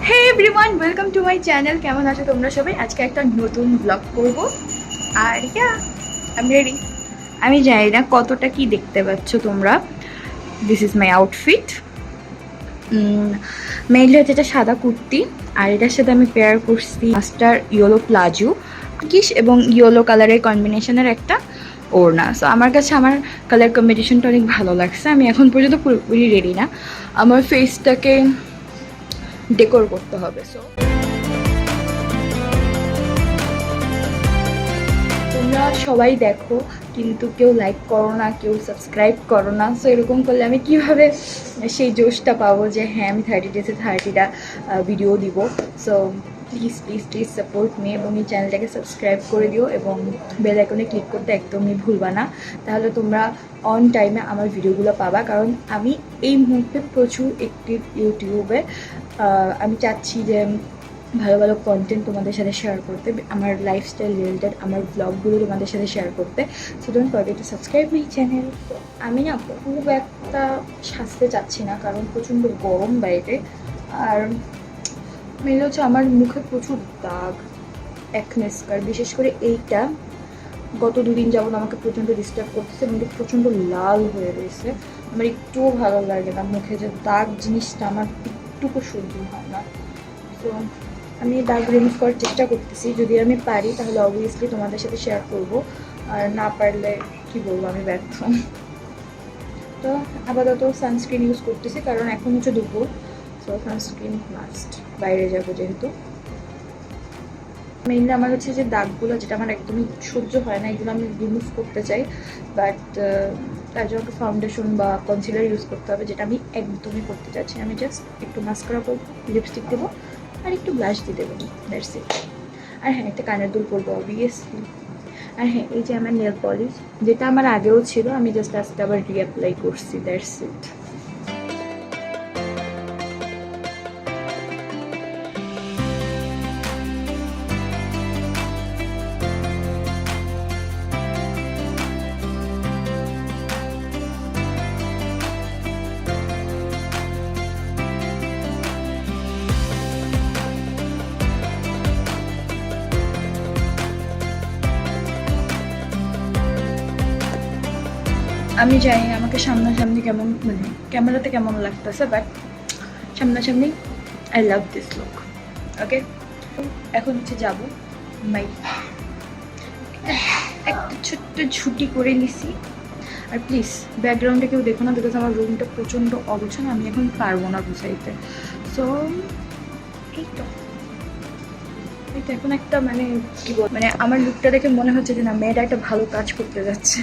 Hey everyone, welcome to my channel. কেমন আছো তোমরা সবাই? আজকে একটা নতুন ব্লগ করব আর আমি রেডি। আমি জানি না কতটা কি দেখতে পাচ্ছ তোমরা। This is my outfit. Mainly হচ্ছে এটা সাদা কুর্তি, আর এটার সাথে আমি পেয়ার করছি মাস্টার ইয়েলো প্লাজো কিস এবং ইয়েলো কালারের কম্বিনেশনের একটা ওড়না। সো আমার কাছে আমার কালার কম্বিনেশনটা অনেক ভালো লাগছে। আমি এখন পর্যন্ত পুরোপুরি রেডি না, আমার ফেসটাকে ডেকোর করতে হবে। সো তোমরা সবাই দেখো, কিন্তু কেউ লাইক করো না, কেউ সাবস্ক্রাইব করো না। সো এরকম করলে আমি কীভাবে সেই জোশটা পাবো যে হ্যাঁ আমি 30 ডেজে 30টা ভিডিও দিব। So please please please support me এবং এই চ্যানেলটাকে সাবস্ক্রাইব করে দিও এবং বেল আইকনে ক্লিক করতে একদমই ভুলবা না। তাহলে তোমরা অন টাইমে আমার ভিডিওগুলো পাবা, কারণ আমি এই মুহূর্তে প্রচুর অ্যাক্টিভ ইউটিউবে। আমি চাচ্ছি যে ভালো ভালো কন্টেন্ট তোমাদের সাথে শেয়ার করতে, আমার লাইফস্টাইল রিলেটেড আমার ব্লগগুলো তোমাদের সাথে শেয়ার করতে। So don't forget to subscribe my channel. আমি না খুব একটা সাজতে চাচ্ছি না, কারণ প্রচণ্ড গরম বাইরে। আর মেলে হচ্ছে আমার মুখে প্রচুর দাগ, একনে স্কার, বিশেষ করে এইটা গত দুদিন যাবত আমাকে প্রচণ্ড ডিস্টার্ব করতেছে এবং প্রচণ্ড লাল হয়ে রয়েছে। আমার একটুও ভালো লাগে না, মুখে যে দাগ জিনিসটা আমার একটুকু সহ্য হয় না। তো আমি দাগ রিমুভ করার চেষ্টা করতেছি, যদি আমি পারি তাহলে অবভিয়াসলি তোমাদের সাথে শেয়ার করব, আর না পারলে কি বলবো, আমি ব্যর্থ। তো আপাতত সানস্ক্রিন ইউজ করতেছি, কারণ এখন হচ্ছে দুপুর। সো সানস্ক্রিন মাস্ট, বাইরে যাবো যেহেতু। মেইনলি আমার হচ্ছে যে দাগগুলো, যেটা আমার একদমই সহ্য হয় না, এগুলো আমি রিমুভ করতে চাই। বাট তার জন্য একটু ফাউন্ডেশন বা কনসিলার ইউজ করতে হবে, যেটা আমি একদমই করতে চাচ্ছি। আমি জাস্ট একটু মাস্কারা করবো, লিপস্টিক দেবো আর একটু ব্লাশ দিয়ে দেবো, দ্যাটস ইট। আর হ্যাঁ, একটা কানের দুল পরবো অবভিয়াসলি। আর হ্যাঁ, এই যে আমার নেল পলিশ, যেটা আমার আগেও ছিল, আমি জাস্ট আজকে আবার রিঅ্যাপ্লাই করছি, দ্যাটস ইট। আমি জানি না আমাকে সামনাসামনি কেমন, মানে ক্যামেরাতে কেমন লাগতেছে, বাট সামনাসামনি আই লাভ দিস লুক। ওকে, এখন হচ্ছে যাবো মাই একটা ছোট্ট ছুটি করে নিছি। আর প্লিজ ব্যাকগ্রাউন্ডে কেউ দেখো না, বিকজ আমার রুমটা প্রচণ্ড অগোছানো, আমি এখন পারবো না গুছাইতে। সো এইটা এটা এখন একটা মানে কী বল, মানে আমার লুকটা দেখে মনে হচ্ছে যে না, মেয়েটা একটা ভালো কাজ করতে যাচ্ছে।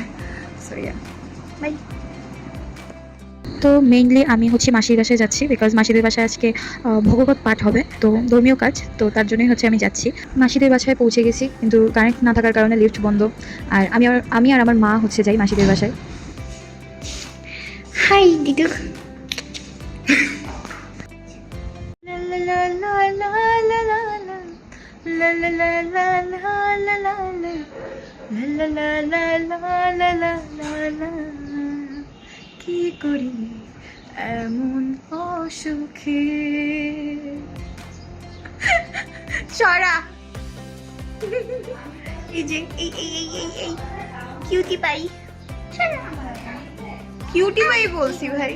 So yeah, bye. তো মেইনলি আমি হচ্ছে মাসির বাসায় যাচ্ছি, বিকজ মাসিদের বাসায় আজকে ভগবত পাঠ হবে, তো ধর্মীয় কাজ, তো তার জন্যই হচ্ছে আমি যাচ্ছি। মাসিদের বাসায় পৌঁছে গেছি, কিন্তু কারেন্ট না থাকার কারণে লিফট বন্ধ। আর আমি আর আমার মা হচ্ছে যাই মাসিদের বাসায়। হাই দিদু। কি করি এমন অসুখে, সরা এই যে এই এই এই এই এই কিউটি পাই, কিউটি পাই বলছি ভাই।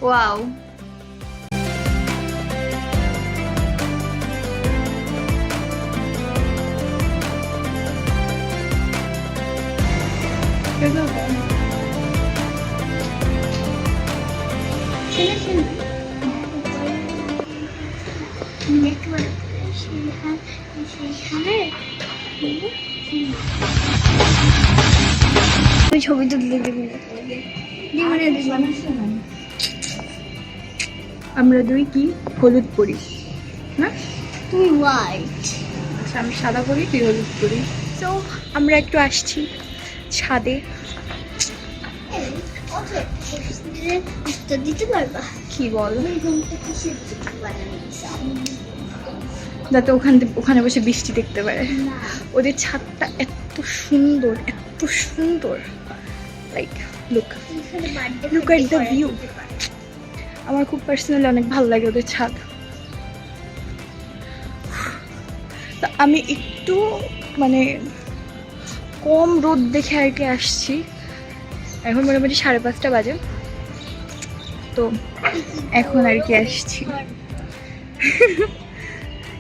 ওয়াও, ছবি তুলতে দেবে। আমরা দুই কি হলুদ পরি না, তুমি হোয়াইট, আচ্ছা আমি সাদা পরি, তুই হলুদ পরি। তো আমরা একটু আসছি ছাদে। উত্তর দিতে পারবা? কি বল, ঘুমটা কিসের দিকে বানানো? যাতে ওখানে বসে বৃষ্টি দেখতে পারে। ওদের ছাদটা এত সুন্দর, এত সুন্দর, like look, look at the view. আমার খুব পার্সোনালি অনেক ভালো লাগে ওদের ছাদ। তা আমি একটু মানে কম রোদ দেখে আর কি আসছি। এখন মোটামুটি 5:30 বাজে, তো এখন আর কি আসছি।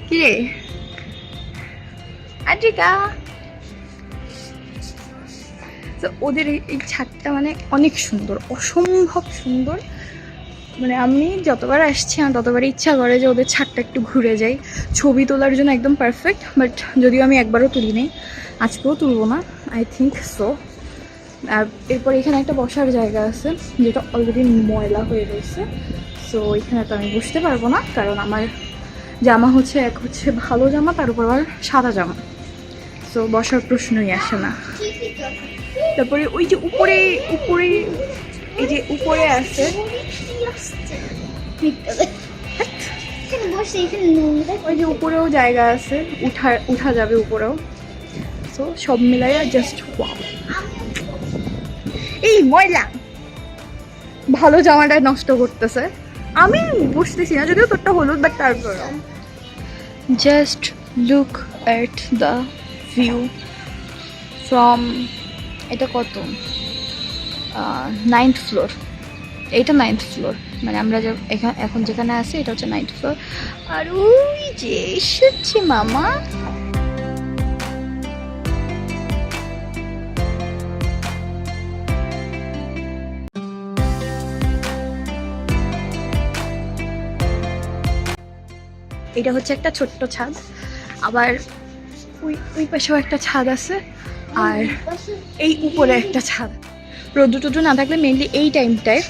কি রে আদ্রিকা? তো ওদের এই ছাদটা মানে অনেক সুন্দর, অসম্ভব সুন্দর। মানে আমি যতবার আসছি আমার ততবার ইচ্ছা করে যে ওদের ছাদটা একটু ঘুরে যাই, ছবি তোলার জন্য একদম পারফেক্ট। বাট যদিও আমি একবারও তুলিনি, আজকেও তুলবো না, আই থিঙ্ক সো। আর এরপর এখানে একটা বসার জায়গা আছে যেটা অলরেডি ময়লা হয়ে রয়েছে, সো এখানে তো আমি বসতে পারবো না, কারণ আমার জামা হচ্ছে এক হচ্ছে ভালো জামা, তার উপর আবার সাদা জামা, সো বসার প্রশ্নই আসে না। তারপরে ওই যে উপরে উপরে এই যে উপরে আছে, ওই যে উপরেও জায়গা আছে, উঠা যাবে উপরেও। সো সব মিলাইয়া জাস্ট ওয়াও। এই ময়লা ভালো জামাটা নষ্ট করতেছে। আমি বুঝতেছি না, যদিও তোরটা হলুদ, বাট তারপর just look at the view from, এটা কত, 9th ফ্লোর। এইটা 9th ফ্লোর, মানে আমরা যে এখন যেখানে আছি এটা হচ্ছে 9th ফ্লোর। আর ওই যে এসেছে মামা। এটা হচ্ছে একটা ছোট্ট ছাদ, আবার ওই পাশেও একটা ছাদ আছে, আর এই উপরে একটা ছাদ। রোদ্দু টুদ্দু না থাকলে মেনলি এই টাইমটায়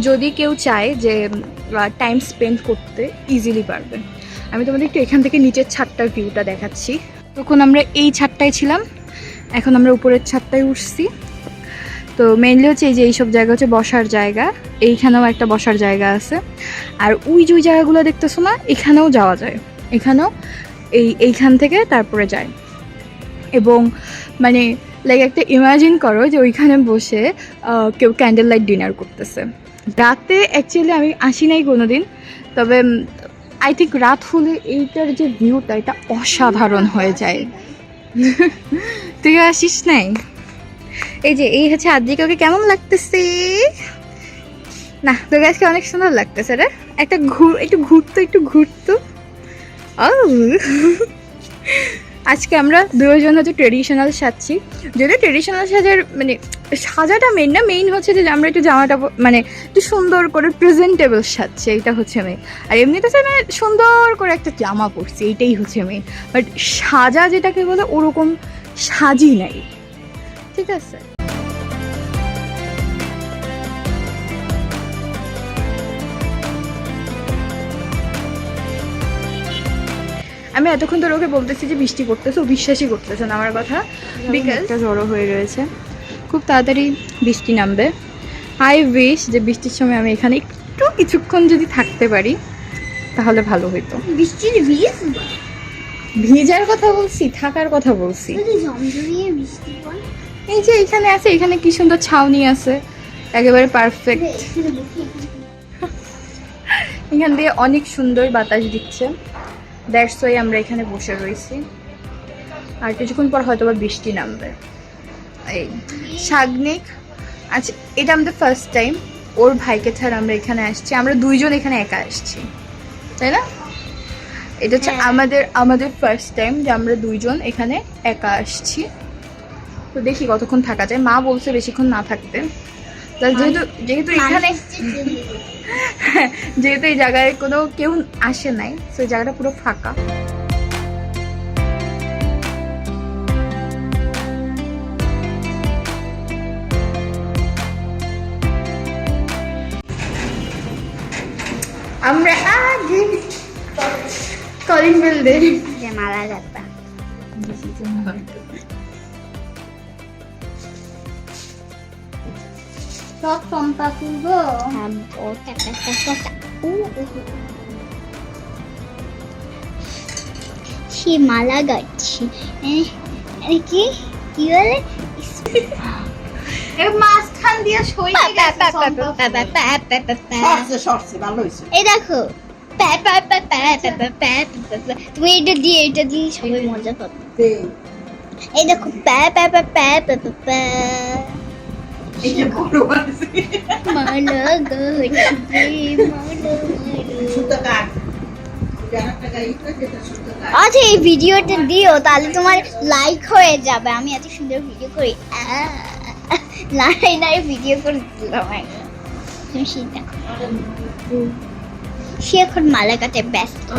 যদি কেউ চায় যে টাইম স্পেন্ড করতে ইজিলি পারবে। আমি তোমাদের একটু এখান থেকে নিচের ছাদটার ভিউটা দেখাচ্ছি। তখন আমরা এই ছাদটায় ছিলাম, এখন আমরা উপরের ছাদটায় উঠছি। তো মেনলি হচ্ছে এই যে এইসব জায়গা হচ্ছে বসার জায়গা, এইখানেও একটা বসার জায়গা আছে। আর ওই যে ওই জায়গাগুলো দেখতেছো না, এখানেও যাওয়া যায়, এখানেও এইখান থেকে তারপরে যায়। এবং মানে লাইক একটা ইমাজিন করো যে ওইখানে বসে কেউ ক্যান্ডেল লাইট ডিনার করতেছে। রাতে অ্যাকচুয়ালি আমি আসি নাই কোনো দিন, তবে আই থিঙ্ক রাত হলে এইটার যে ভিউটা এটা অসাধারণ হয়ে যায়। তুই আসিস নাই? এই যে এই হচ্ছে আদ্রিকাকে কেমন লাগতেছে? না তোকে আজকে অনেক সুন্দর লাগতেছে রে। একটু ঘুরতো। আজকে আমরা দুজন হচ্ছে ট্রেডিশনাল সাজছি। যদি ট্রেডিশনাল সাজার মানে সাজাটা মেইন না, মেইন হচ্ছে যে আমরা একটু জামাটা মানে একটু সুন্দর করে প্রেজেন্টেবল সাজছি, এইটা হচ্ছে মেইন। আর এমনিতে মানে সুন্দর করে একটা জামা পরছি, এইটাই হচ্ছে মেইন। বাট সাজা যেটাকে বলে ওরকম সাজি নাই, ঠিক আছে? আমি এতক্ষণ ধরে ওকে বলতেছি যে বৃষ্টি পড়তেছে, ও বিশ্বাসই করতেছে না আমার কথা, বিকজ একটা জড়ো হয়ে রয়েছে, খুব তাড়াতাড়ি বৃষ্টি নামবে। আই উইশ যে বৃষ্টির সময় আমি এখানে একটু কিছুক্ষণ যদি থাকতে পারি তাহলে ভালো হইতো। বৃষ্টির ভিজার কথা বলছি, থাকার কথা বলছি। জমজমিয়ে বৃষ্টি পড়ে, এই যে এখানে আছে, এখানে কি সুন্দর ছাউনি আছে, একেবারে পারফেক্ট। এখান দিয়ে অনেক সুন্দর বাতাস দিচ্ছে, দ্যাটস ওয়াই আমরা এখানে বসে রয়েছি। আর কিছুক্ষণ পর হয়তো বা বৃষ্টি নামবে। এই শাগনিক, আচ্ছা এটা আমাদের ফার্স্ট টাইম, ওর ভাইকে ছাড়া আমরা এখানে আসছি, আমরা দুইজন এখানে একা আসছি, তাই না? এটা হচ্ছে আমাদের ফার্স্ট টাইম যে আমরা দুইজন এখানে একা আসছি। তো দেখি কতক্ষণ থাকা যায়, মা বলছে বেশিক্ষণ না থাকতে। যেহেতু এখানে যেহেতু এই জায়গায় কোনো কেউ আসে নাই, তো এই জায়গাটা পুরো ফাঁকা। আমরা আগে কলিং বেল দেই যে মালা যাত্রা সব চম্পা ফুল সে মালা গাচ্ছি কি কি বলে এ মাঝখান দিয়ে সইয়ে গেছে সরছে সরছে ভালো হয়েছে। এই দেখো তুমি এটা দিয়ে সবাই মজা পাবে। এই দেখো এই যে বড় আছে মালা সুতো কাট একটা গাড়ি তো যেটা সুতো কাট। আচ্ছা এই ভিডিওটা দিও তাহলে তোমার লাইক হয়ে যাবে। আমি এত সুন্দর ভিডিও করি লাই ভিডিও করে দিলাম একদম। তুমি সেই দেখো সে এখন মালা কাটে ব্যস্ত।